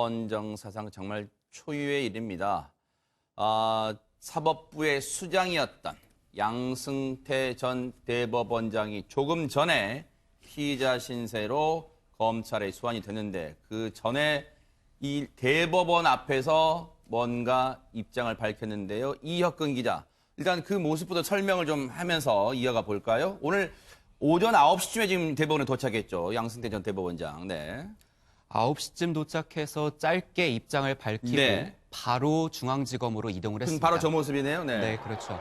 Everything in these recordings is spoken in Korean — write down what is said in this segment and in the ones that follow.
헌정사상 정말 초유의 일입니다. 사법부의 수장이었던 양승태 전 대법원장이 조금 전에 피의자 신세로 검찰에 소환이 됐는데 그 전에 이 대법원 앞에서 뭔가 입장을 밝혔는데요. 이혁근 기자, 일단 그 모습부터 설명을 좀 하면서 이어가 볼까요? 오늘 오전 9시쯤에 지금 대법원에 도착했죠. 양승태 전 대법원장. 네. 9시쯤 도착해서 짧게 입장을 밝히고 네. 바로 중앙지검으로 이동을 했습니다. 바로 저 모습이네요. 네. 네, 그렇죠.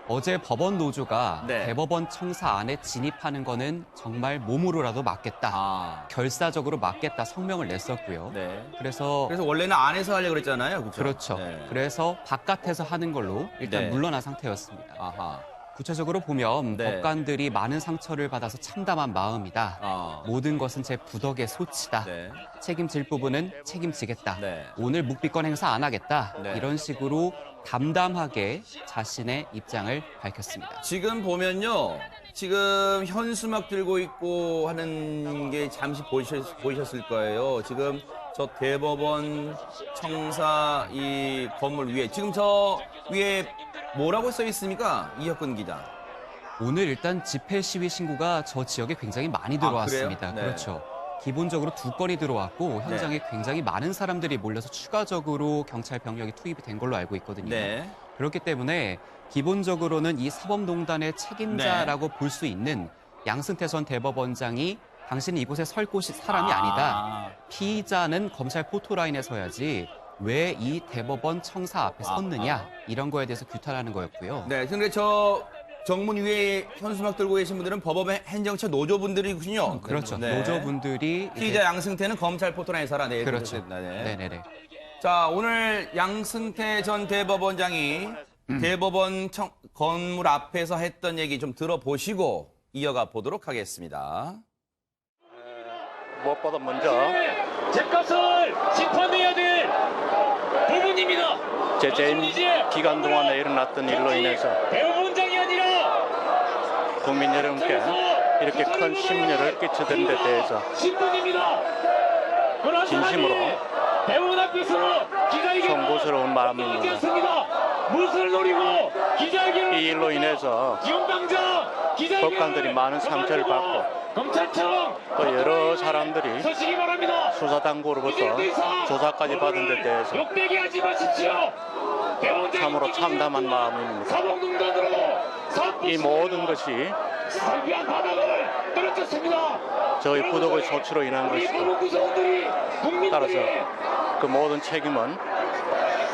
어제 법원 노조가 네. 대법원 청사 안에 진입하는 거는 정말 몸으로라도 막겠다. 결사적으로 막겠다 성명을 냈었고요. 네. 그래서 원래는 안에서 하려고 그랬잖아요. 그렇죠. 네. 그래서 바깥에서 하는 걸로 일단 네. 물러난 상태였습니다. 아하. 구체적으로 보면 네. 법관들이 많은 상처를 받아서 참담한 마음이다. 모든 것은 제 부덕의 소치다. 네. 책임질 부분은 책임지겠다. 네. 오늘 묵비권 행사 안 하겠다. 네. 이런 식으로 담담하게 자신의 입장을 밝혔습니다. 지금 보면요. 지금 현수막 들고 있고 하는 게 잠시 보이셨을 거예요. 지금 저 대법원 청사 이 건물 위에 지금 저 위에 뭐라고 써 있습니까? 이혁근 기자. 오늘 일단 집회 시위 신고가 저 지역에 굉장히 많이 들어왔습니다. 네. 그렇죠. 기본적으로 2건이 들어왔고 현장에 굉장히 많은 사람들이 몰려서 추가적으로 경찰 병력이 투입이 된 걸로 알고 있거든요. 네. 그렇기 때문에 기본적으로는 이 사법농단의 책임자라고 볼 수 있는 양승태 전 대법원장이 당신이 이곳에 설 곳이 사람이 아니다. 피의자는 검찰 포토라인에 서야지 왜 이 대법원 청사 앞에 섰느냐 이런 거에 대해서 규탄하는 거였고요. 네. 근데 저 정문 위에 현수막 들고 계신 분들은 법원 행정처 노조분들이군요. 그렇죠. 네. 노조분들이 피의자 양승태는 검찰 포토라인에 살아. 네. 그렇죠. 네. 네네네. 자, 오늘 양승태 전 대법원장이 대법원 건물 앞에서 했던 얘기 좀 들어보시고 이어가 보도록 하겠습니다. 무엇보다 먼저 죗값을 짚어내야 될 부분입니다. 제 재임 기간 동안에 일어났던 일로 인해서 대법원장이 아니라 국민 여러분께 이렇게 큰 심려를 끼쳐드린 데 대해서 신분입니다. 진심으로 대법원 앞에서 기자회견 송구스러운 마음입니다. 무엇을 노리고 기자회견을 이 일로 인해서 기용당자 기자회견을 법관들이 많은 상처를 받고 검찰청 또 여러 사람들이 서시기 바랍니다. 수사당국으로부터 조사까지 받은 데 대해서 욕되게 하지 마십시오. 참으로 참담한 마음입니다. 사법농단으로 이 모든 것이 살피한 바닥을 떨어졌습니다. 저희 부덕의 소치로 인한 것이고 따라서 그 모든 책임은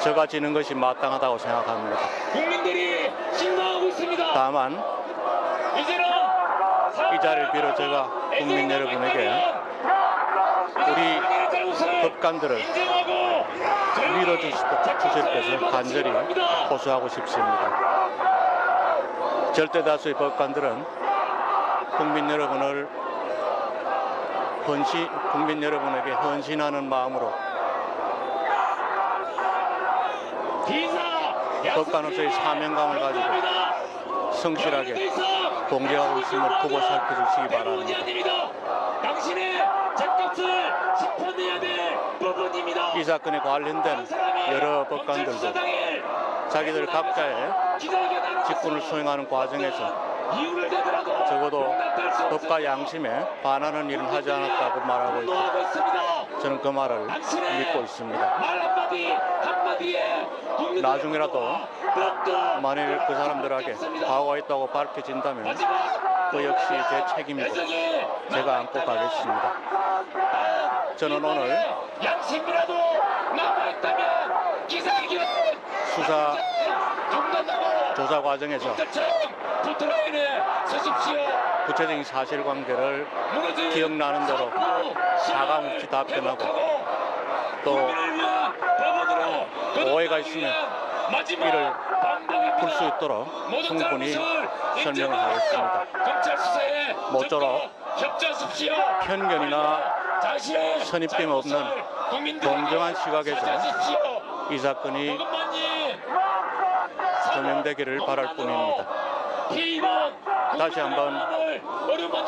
제가 지는 것이 마땅하다고 생각합니다. 국민들이 신나하고 있습니다. 다만 이제는 이 자리를 빌어 제가 국민 여러분에게 우리 법관들을 밀어주실 것을 간절히 호소하고 싶습니다. 절대 다수의 법관들은 국민 여러분에게 헌신하는 마음으로 법관으로서의 사명감을 가지고 성실하게 공개하고 있음을 보고 살펴주시기 바랍니다. 당신의 죗값을 짚어내야 될 부분입니다. 이 사건에 관련된 여러 법관들도 자기들 각자의 직분을 수행하는 과정에서 적어도 법과 양심에 반하는 일은 하지 않았다고 말하고 있고 저는 그 말을 믿고 있습니다. 나중에라도 만일 그 사람들에게 과거가 있다고 밝혀진다면 그 역시 제 책임이고 제가 안고 가겠습니다. 저는 오늘 수사 조사 과정에서 구체적인 사실관계를 기억나는 대로 사과없이 답변하고 또 오해가 있으면 이를 풀 수 있도록 충분히 설명을 하겠습니다. 모쪼록 편견이나 선입견 없는 공정한 시각에서 이 사건이 조명되기를 바랄 뿐입니다. 다시 한번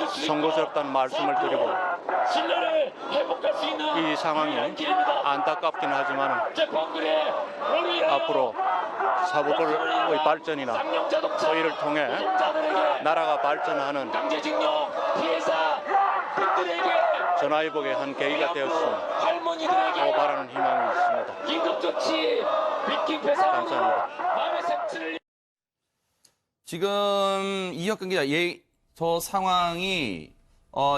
송구스럽다는 말씀을 드리고 이 상황이 안타깝긴 하지만 앞으로 사법의 발전이나 소위를 통해 나라가 발전하는 전화위복의 한 계기가 되었으면 하고 바라는 희망이 있습니다. 감사합니다. 지금 이혁근 기자, 저 상황이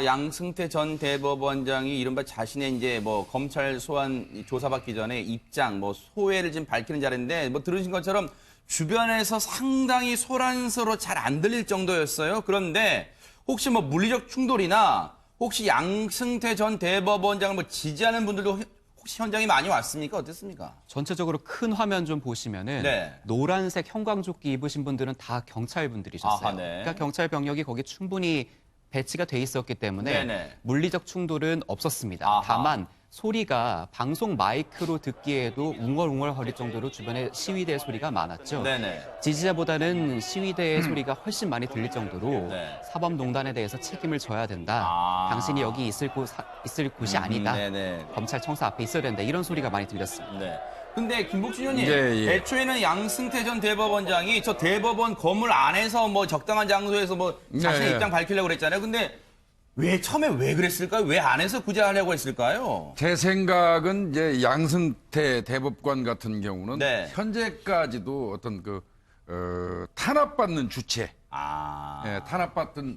양승태 전 대법원장이 이른바 자신의 이제 뭐 검찰 소환 조사받기 전에 입장, 뭐 소회를 지금 밝히는 자리인데 뭐 들으신 것처럼 주변에서 상당히 소란스러워 잘 안 들릴 정도였어요. 그런데 혹시 뭐 물리적 충돌이나 혹시 양승태 전 대법원장을 뭐 지지하는 분들도 혹시 현장에 많이 왔습니까? 어땠습니까? 전체적으로 큰 화면 좀 보시면은 네. 노란색 형광조끼 입으신 분들은 다 경찰 분들이셨어요. 아하, 네. 그러니까 경찰 병력이 거기 충분히 배치가 돼 있었기 때문에 네네. 물리적 충돌은 없었습니다. 아하. 다만 소리가 방송 마이크로 듣기에도 웅얼웅얼거릴 정도로 주변에 시위대 소리가 많았죠. 네네. 지지자보다는 시위대의 소리가 훨씬 많이 들릴 정도로 네. 사법농단에 대해서 책임을 져야 된다. 아. 당신이 여기 있을 곳이 아니다. 네네. 검찰 청사 앞에 있어야 된다. 이런 소리가 많이 들렸습니다. 네. 근데 김복준 의원님, 예. 애초에는 양승태 전 대법원장이 저 대법원 건물 안에서 뭐 적당한 장소에서 뭐 자신의 네. 입장 밝히려고 그랬잖아요. 근데 처음에 왜 그랬을까요? 왜 안에서 굳이 하려고 했을까요? 제 생각은 이제 양승태 대법관 같은 경우는 네. 현재까지도 어떤 탄압받는 주체, 아. 예,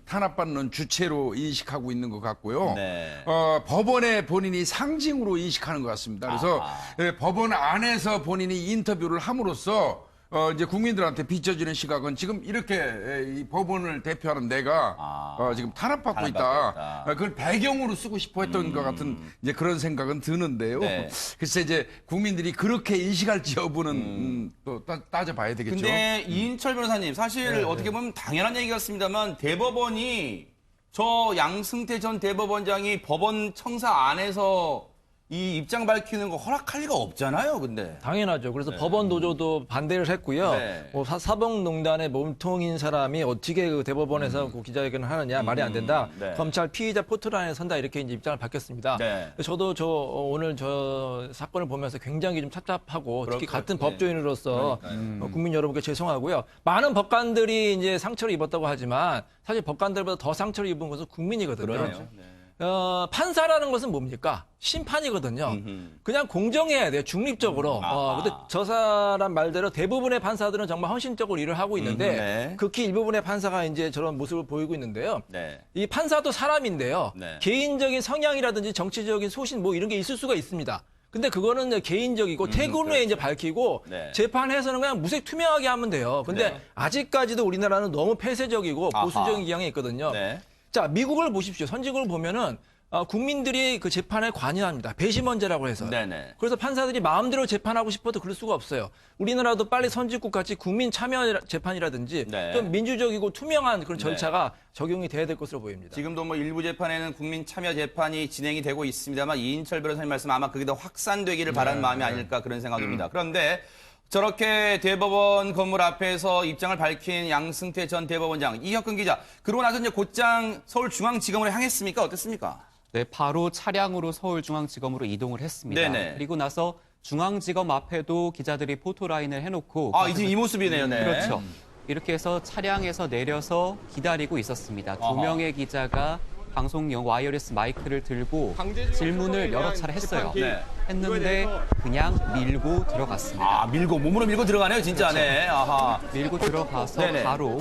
탄압받는 주체로 인식하고 있는 것 같고요. 네. 법원에 본인이 상징으로 인식하는 것 같습니다. 그래서 아하. 법원 안에서 본인이 인터뷰를 함으로써 이제 국민들한테 비춰지는 시각은 지금 이렇게 이 법원을 대표하는 내가 지금 탄압받고 있다. 그걸 배경으로 쓰고 싶어 했던 것 같은 이제 그런 생각은 드는데요. 네. 글쎄 이제 국민들이 그렇게 인식할지 여부는 또 따져봐야 되겠죠. 근데 이인철 변호사님, 사실 어떻게 보면 당연한 얘기 같습니다만 대법원이 저 양승태 전 대법원장이 법원 청사 안에서 이 입장 밝히는 거 허락할 리가 없잖아요, 근데. 당연하죠. 그래서 법원 노조도 반대를 했고요. 네. 사법농단의 몸통인 사람이 어떻게 그 대법원에서 그 기자회견을 하느냐 말이 안 된다. 네. 검찰 피의자 포털란에 선다 이렇게 이제 입장을 밝혔습니다. 네. 저도 오늘 저 사건을 보면서 굉장히 좀 답답하고 특히 같은 네. 법조인으로서 국민 여러분께 죄송하고요. 많은 법관들이 이제 상처를 입었다고 하지만 사실 법관들보다 더 상처를 입은 것은 국민이거든요. 그러네요. 네. 판사라는 것은 뭡니까? 심판이거든요. 그냥 공정해야 돼요. 중립적으로. 근데 저 사람 말대로 대부분의 판사들은 정말 헌신적으로 일을 하고 있는데 네. 극히 일부분의 판사가 이제 저런 모습을 보이고 있는데요. 네. 이 판사도 사람인데요. 네. 개인적인 성향이라든지 정치적인 소신 뭐 이런 게 있을 수가 있습니다. 근데 그거는 이제 개인적이고 퇴근 후에 이제 밝히고 네. 재판에서는 그냥 무색 투명하게 하면 돼요. 근데 네. 아직까지도 우리나라는 너무 폐쇄적이고 아하. 보수적인 경향이 있거든요. 네. 자, 미국을 보십시오. 선진국을 보면은 국민들이 그 재판에 관여합니다. 배심원제라고 해서. 네네. 그래서 판사들이 마음대로 재판하고 싶어도 그럴 수가 없어요. 우리나라도 빨리 선진국 같이 국민 참여 재판이라든지 네. 좀 민주적이고 투명한 그런 절차가 적용이 돼야 될 것으로 보입니다. 지금도 뭐 일부 재판에는 국민 참여 재판이 진행이 되고 있습니다만 이인철 변호사님 말씀 아마 그게 더 확산되기를 바라는 마음이 아닐까 그런 생각입니다. 그런데 저렇게 대법원 건물 앞에서 입장을 밝힌 양승태 전 대법원장, 이혁근 기자, 그러고 나서 이제 곧장 서울중앙지검으로 향했습니까? 어땠습니까? 네, 바로 차량으로 서울중앙지검으로 이동을 했습니다. 네네. 그리고 나서 중앙지검 앞에도 기자들이 포토라인을 해놓고 이제 이 모습이네요. 네. 그렇죠. 이렇게 해서 차량에서 내려서 기다리고 있었습니다. 두 아하. 명의 기자가 방송용 와이어리스 마이크를 들고 질문을 여러 차례 했어요. 네. 했는데 그냥 밀고 들어갔습니다. 몸으로 밀고 들어가네요, 진짜. 네. 아하. 밀고 들어가서 네네. 바로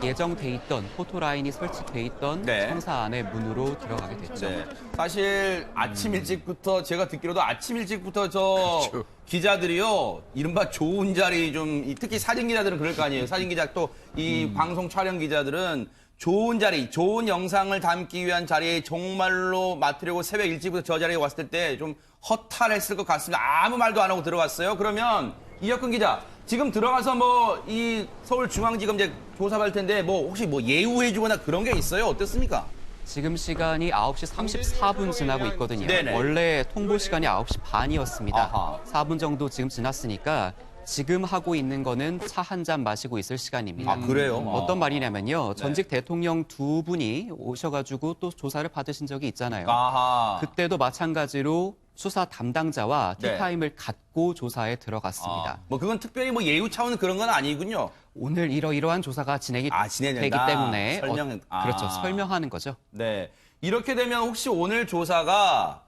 예정돼 있던 포토라인이 설치돼 있던 네. 청사 안의 문으로 들어가게 됐죠. 네. 사실 아침 일찍부터 제가 듣기로도 아침 일찍부터 저 기자들이요 이른바 좋은 자리 좀 특히 사진 기자들은 그럴 거 아니에요. 사진 기자 또 이 방송 촬영 기자들은 좋은 자리, 좋은 영상을 담기 위한 자리에 정말로 맡으려고 새벽 일찍부터 저 자리에 왔을 때 좀 허탈했을 것 같습니다. 아무 말도 안 하고 들어갔어요. 그러면 이혁근 기자, 지금 들어가서 뭐 이 서울중앙지검 이제 조사받을 텐데 뭐 혹시 뭐 예우해주거나 그런 게 있어요? 어떻습니까? 지금 시간이 9시 34분 지나고 있거든요. 네네. 원래 통보 시간이 9시 반이었습니다. 아하. 4분 정도 지금 지났으니까 지금 하고 있는 거는 차 한 잔 마시고 있을 시간입니다. 아, 그래요? 어떤 말이냐면요. 네. 전직 대통령 두 분이 오셔가지고 또 조사를 받으신 적이 있잖아요. 아하. 그때도 마찬가지로 수사 담당자와 네. 티타임을 갖고 조사에 들어갔습니다. 아, 뭐 그건 특별히 뭐 예우 차원 그런 건 아니군요. 오늘 이러이러한 조사가 진행이 진행된다. 되기 때문에 그렇죠. 아. 설명하는 거죠. 네. 이렇게 되면 혹시 오늘 조사가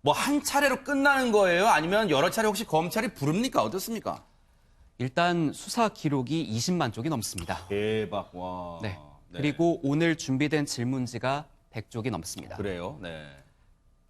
뭐 한 차례로 끝나는 거예요? 아니면 여러 차례 혹시 검찰이 부릅니까? 어떻습니까? 일단 수사 기록이 20만 쪽이 넘습니다. 대박. 와. 네. 그리고 오늘 준비된 질문지가 100쪽이 넘습니다. 그래요. 네.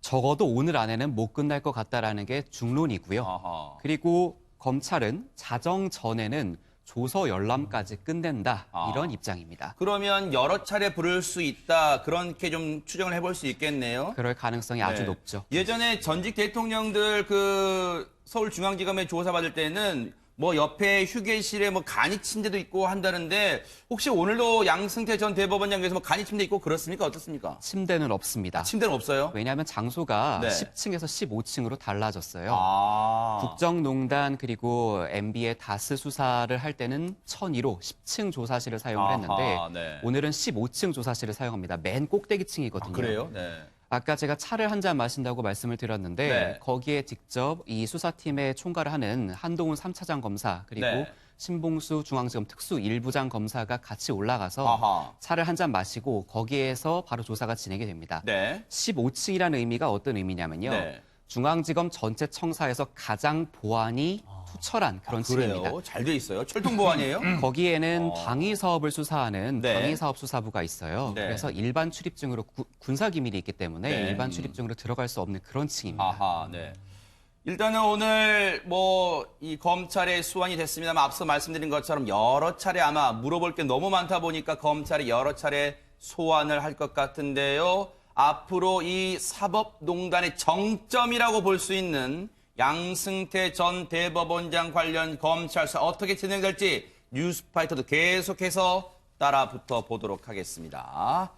적어도 오늘 안에는 못 끝날 것 같다라는 게 중론이고요. 아하. 그리고 검찰은 자정 전에는 조서 열람까지 끝낸다 이런 입장입니다. 그러면 여러 차례 부를 수 있다. 그렇게 좀 추정을 해볼 수 있겠네요. 그럴 가능성이 아주 네. 높죠. 예전에 전직 대통령들 그 서울중앙지검에 조사받을 때는 뭐 옆에 휴게실에 뭐 간이 침대도 있고 한다는데 혹시 오늘도 양승태 전 대법원장께서 뭐 간이 침대 있고 그렇습니까? 어떻습니까? 침대는 없습니다. 침대는 없어요? 왜냐하면 장소가 네. 10층에서 15층으로 달라졌어요. 아. 국정농단 그리고 MB의 다스 수사를 할 때는 1002로 10층 조사실을 사용을 했는데 아하, 네. 오늘은 15층 조사실을 사용합니다. 맨 꼭대기층이거든요. 그래요? 네. 아까 제가 차를 한 잔 마신다고 말씀을 드렸는데 네. 거기에 직접 이 수사팀의 총괄을 하는 한동훈 3차장 검사 그리고 네. 신봉수 중앙지검 특수 1부장 검사가 같이 올라가서 아하. 차를 한 잔 마시고 거기에서 바로 조사가 진행이 됩니다. 네. 15층이라는 의미가 어떤 의미냐면요. 네. 중앙지검 전체 청사에서 가장 보안이 투철한 그런 층입니다. 그래요? 잘 돼 있어요. 철통 보안이에요? 거기에는 방위 사업을 수사하는 네. 방위사업수사부가 있어요. 네. 그래서 일반 출입증으로 군사기밀이 있기 때문에 네. 일반 출입증으로 들어갈 수 없는 그런 층입니다. 아하, 네. 일단은 오늘 뭐 이 검찰에 수환이 됐습니다만 앞서 말씀드린 것처럼 여러 차례 아마 물어볼 게 너무 많다 보니까 검찰이 여러 차례 소환을 할 것 같은데요. 앞으로 이 사법농단의 정점이라고 볼 수 있는 양승태 전 대법원장 관련 검찰 수사 어떻게 진행될지 뉴스파이터도 계속해서 따라 붙어 보도록 하겠습니다.